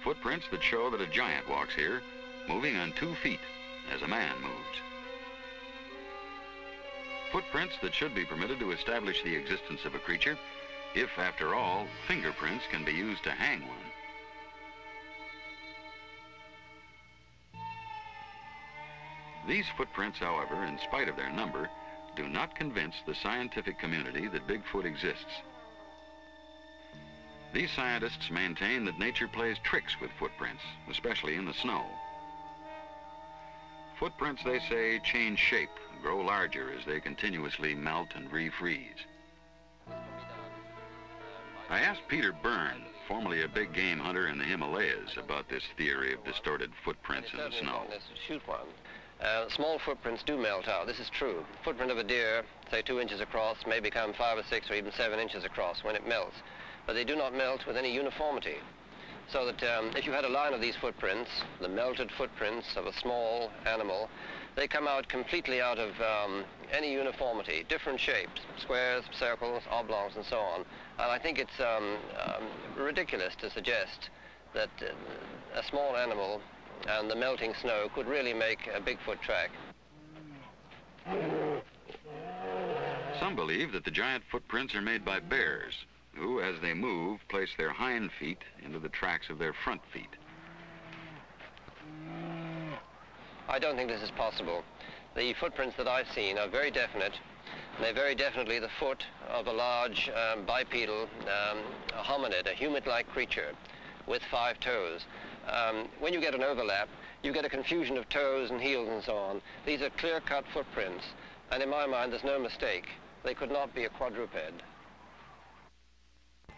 footprints that show that a giant walks here, moving on 2 feet as a man moves. Footprints that should be permitted to establish the existence of a creature, if, after all, fingerprints can be used to hang one. These footprints, however, in spite of their number, do not convince the scientific community that Bigfoot exists. These scientists maintain that nature plays tricks with footprints, especially in the snow. Footprints, they say, change shape, grow larger as they continuously melt and refreeze. I asked Peter Byrne, formerly a big game hunter in the Himalayas, about this theory of distorted footprints in the snow. Shoot one. Small footprints do melt out. This is true. Footprint of a deer, say 2 inches across, may become 5 or 6 or even 7 inches across when it melts. But they do not melt with any uniformity. So that if you had a line of these footprints, the melted footprints of a small animal, they come out completely out of any uniformity, different shapes, squares, circles, oblongs, and so on. And I think it's ridiculous to suggest that a small animal and the melting snow could really make a Bigfoot track. Some believe that the giant footprints are made by bears, who, as they move, place their hind feet into the tracks of their front feet. I don't think this is possible. The footprints that I've seen are very definite. They're very definitely the foot of a large bipedal hominid, a human-like creature with 5 toes. When you get an overlap, you get a confusion of toes and heels and so on. These are clear-cut footprints, and in my mind, there's no mistake. They could not be a quadruped.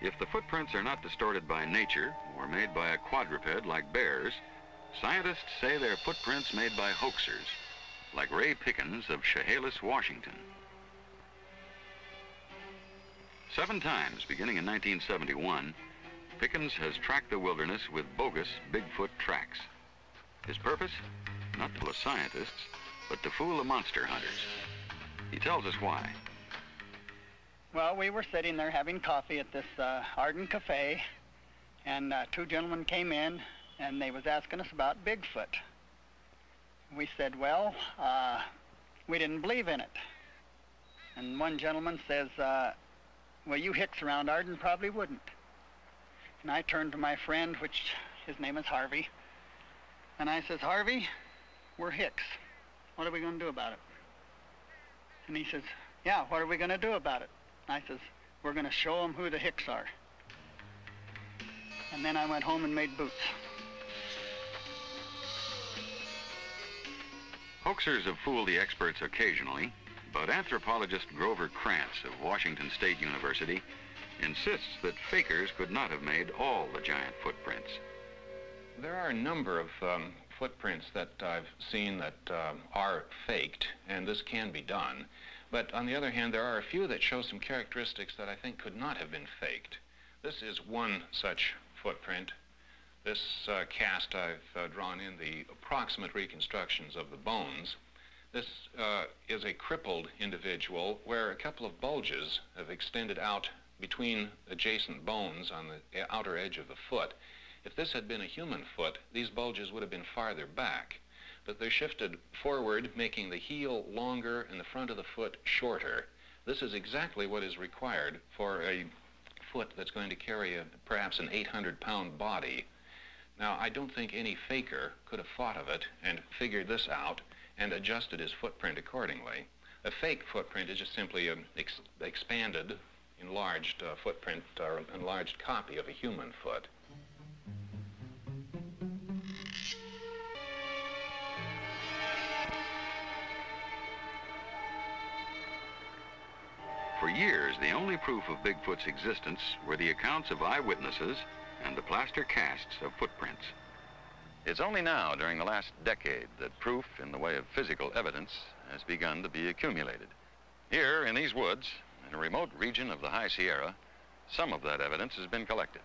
If the footprints are not distorted by nature or made by a quadruped like bears, scientists say they're footprints made by hoaxers, like Ray Pickens of Chehalis, Washington. 7 times, beginning in 1971, Pickens has tracked the wilderness with bogus Bigfoot tracks. His purpose? Not to fool scientists, but to fool the monster hunters. He tells us why. Well, we were sitting there having coffee at this Arden Cafe, and 2 gentlemen came in, and they was asking us about Bigfoot. We said, well, we didn't believe in it. And one gentleman says, well, you hicks around Arden probably wouldn't. And I turned to my friend, which his name is Harvey, and I says, Harvey, we're hicks. What are we going to do about it? And he says, yeah, what are we going to do about it? I says, we're going to show them who the hicks are. And then I went home and made boots. Hoaxers have fooled the experts occasionally, but anthropologist Grover Krantz of Washington State University insists that fakers could not have made all the giant footprints. There are a number of footprints that I've seen that are faked, and this can be done. But on the other hand, there are a few that show some characteristics that I think could not have been faked. This is one such footprint. This cast I've drawn in the approximate reconstructions of the bones. This is a crippled individual where a couple of bulges have extended out between adjacent bones on the outer edge of the foot. If this had been a human foot, these bulges would have been farther back. But they're shifted forward, making the heel longer and the front of the foot shorter. This is exactly what is required for a foot that's going to carry perhaps an 800-pound body. Now, I don't think any faker could have thought of it and figured this out and adjusted his footprint accordingly. A fake footprint is just simply an expanded, enlarged footprint or enlarged copy of a human foot. For years, the only proof of Bigfoot's existence were the accounts of eyewitnesses and the plaster casts of footprints. It's only now, during the last decade, that proof in the way of physical evidence has begun to be accumulated. Here, in these woods, in a remote region of the High Sierra, some of that evidence has been collected.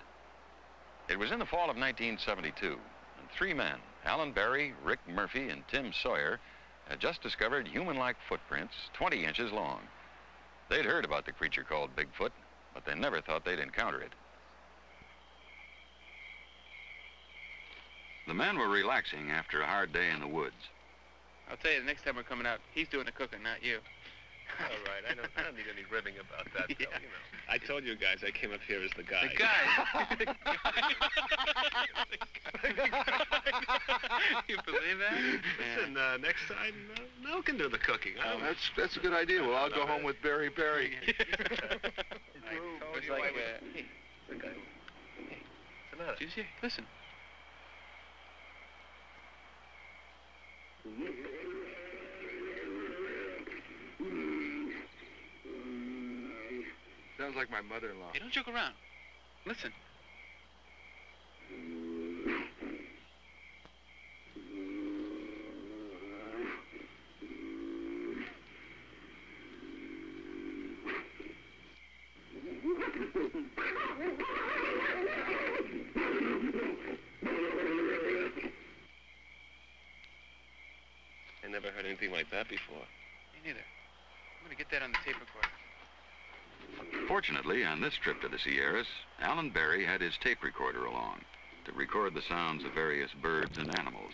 It was in the fall of 1972, and 3 men, Alan Berry, Rick Murphy, and Tim Sawyer, had just discovered human-like footprints 20 inches long. They'd heard about the creature called Bigfoot, but they never thought they'd encounter it. The men were relaxing after a hard day in the woods. I'll tell you, the next time we're coming out, he's doing the cooking, not you. All right, I don't need any ribbing about that, Yeah. though, you know. I told you guys I came up here as the guy. The guy. The guy. You believe that? Listen, next time, Mel can do the cooking. That's a good idea. Well, I'll go home with Barry. It's like, Hey, the guy. Hey, what's the matter? did you see? Listen. Sounds like my mother-in-law. Hey, don't joke around. Listen. I never heard anything like that before. Me neither. I'm gonna get that on the tape recorder. Fortunately, on this trip to the Sierras, Alan Barry had his tape recorder along to record the sounds of various birds and animals.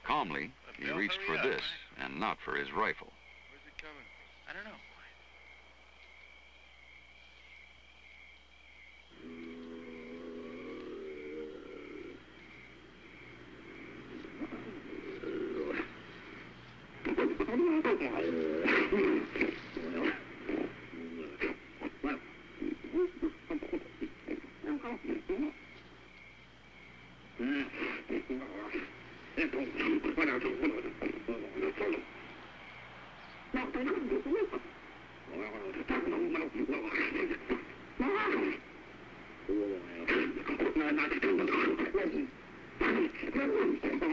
Calmly, he Bill, reached for hurry up. this and not for his rifle. Where's it coming? I don't know.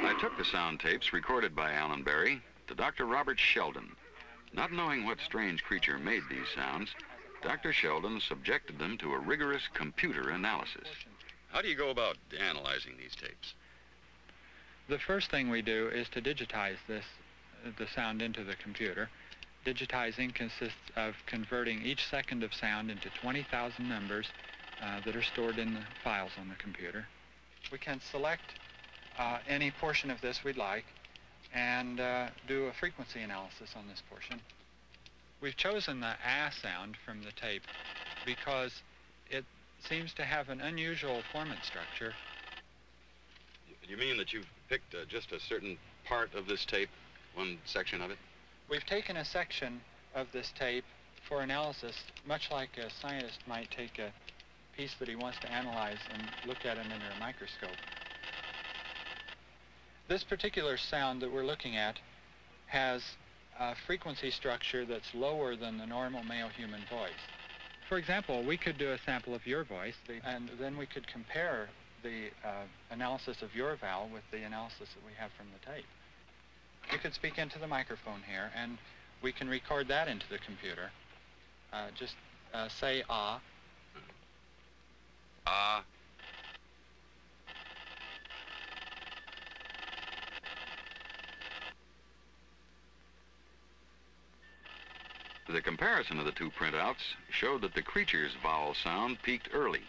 I took the sound tapes recorded by Alan Barry to Dr. Robert Sheldon. Not knowing what strange creature made these sounds, Dr. Sheldon subjected them to a rigorous computer analysis. How do you go about analyzing these tapes? The first thing we do is to digitize the sound into the computer. Digitizing consists of converting each second of sound into 20,000 numbers that are stored in the files on the computer. We can select any portion of this we'd like and do a frequency analysis on this portion. We've chosen the sound from the tape because it seems to have an unusual formant structure. You mean that you've picked just a certain part of this tape, one section of it? We've taken a section of this tape for analysis, much like a scientist might take a piece that he wants to analyze and look at it under a microscope. This particular sound that we're looking at has a frequency structure that's lower than the normal male human voice. For example, we could do a sample of your voice, and then we could compare the analysis of your vowel with the analysis that we have from the tape. You could speak into the microphone here, and we can record that into the computer. Just say ah. Ah. The comparison of the two printouts showed that the creature's vowel sound peaked early,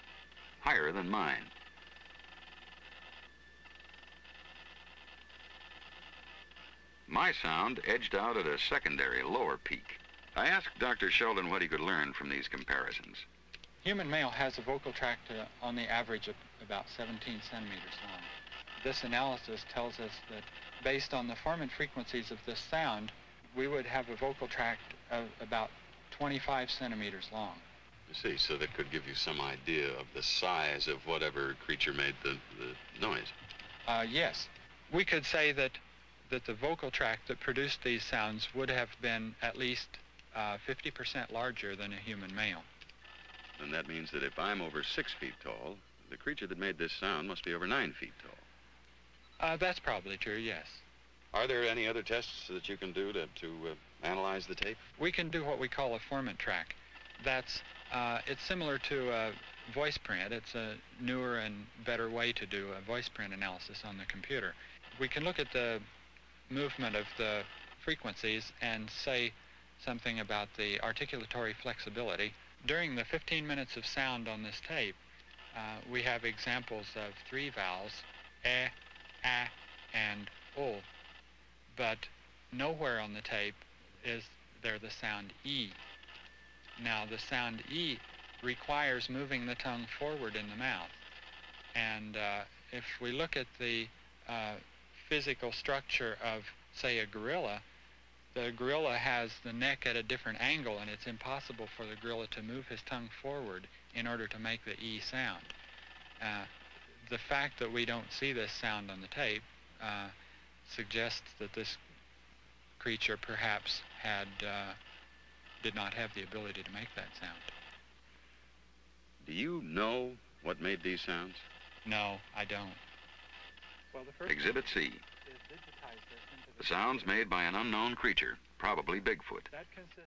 higher than mine. My sound edged out at a secondary, lower peak. I asked Dr. Sheldon what he could learn from these comparisons. Human male has a vocal tract on the average of about 17 centimeters long. This analysis tells us that based on the formant frequencies of this sound, we would have a vocal tract of about 25 centimeters long. You see, so that could give you some idea of the size of whatever creature made the noise. Yes. We could say that the vocal tract that produced these sounds would have been at least 50% larger than a human male. And that means that if I'm over 6 feet tall, the creature that made this sound must be over 9 feet tall. That's probably true, yes. Are there any other tests that you can do to analyze the tape? We can do what we call a formant track. It's similar to a voice print. It's a newer and better way to do a voice print analysis on the computer. We can look at the movement of the frequencies and say something about the articulatory flexibility. During the 15 minutes of sound on this tape, we have examples of 3 vowels, eh, ah, and o, but nowhere on the tape is there the sound e. Now, the sound e requires moving the tongue forward in the mouth, and if we look at the physical structure of, say, a gorilla, the gorilla has the neck at a different angle, and it's impossible for the gorilla to move his tongue forward in order to make the E sound. The fact that we don't see this sound on the tape suggests that this creature perhaps did not have the ability to make that sound. Do you know what made these sounds? No, I don't. Well, the first Exhibit C. is digitize this into The sounds made by an unknown creature, probably Bigfoot. that consists